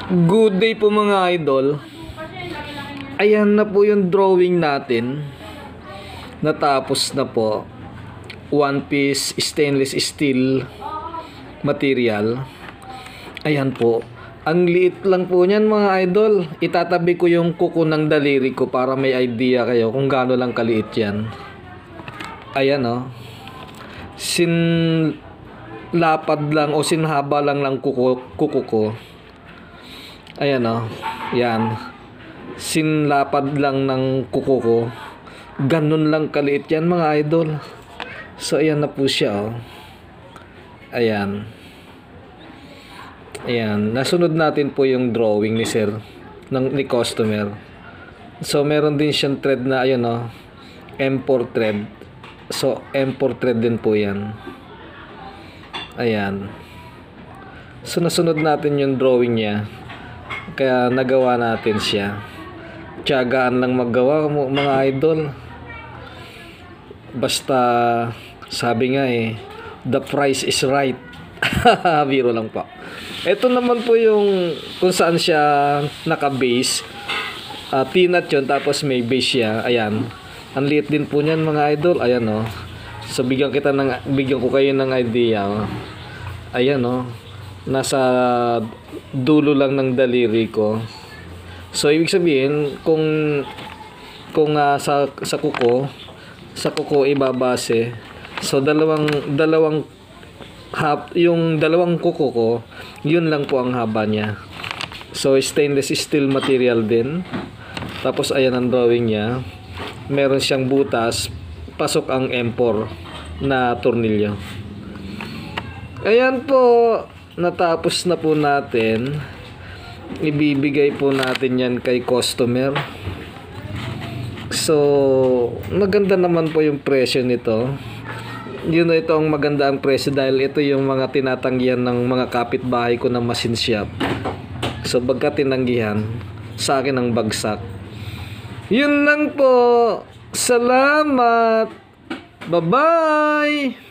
Good day po mga idol. Ayan na po yung drawing natin. Natapos na po. One piece stainless steel material. Ayan po. Ang liit lang po niyan mga idol. Itatabi ko yung kuko ng daliri ko para may idea kayo kung gaano lang kaliit yan. Ayan o. Sinlapad lang o sinhaba lang kuko ko. Ayan o. Yan. Sinlapad lang ng kuko ko. Ganun lang kaliit yan mga idol. So ayan na po siya o. Ayan. Ayan. Nasunod natin po yung drawing ni sir. Ni customer. So meron din siyang thread na ayan o. M4 thread. So M4 thread din po yan. Ayan. So nasunod natin yung drawing niya. Kaya nagawa natin siya. Tiyagaan lang maggawa mga idol. Basta sabi nga the price is right. Biro lang po. Ito naman po yung kung saan siya naka-base. Peanut yun, tapos may base siya. Ayan. Ang liit din po niyan mga idol. Ayan o. So bigyan ko kayo ng idea. Ayan o. Nasa dulo lang ng daliri ko. So ibig sabihin kung sa kuko ibabase. So dalawang yung dalawang kuko ko, yun lang po ang haba niya. So stainless steel material din. Tapos ayan ang drawing niya. Meron siyang butas, pasok ang M4 na tornilyo. Ayan po, natapos na po natin. Ibibigay po natin yan kay customer. So maganda naman po yung presyo nito. Yun, ito ang maganda ang presyo dahil ito yung mga tinatanggihan ng mga kapitbahay ko na machine shop. So pagka tinanggihan, sa akin ang bagsak. Yun lang po. Salamat. Bye-bye.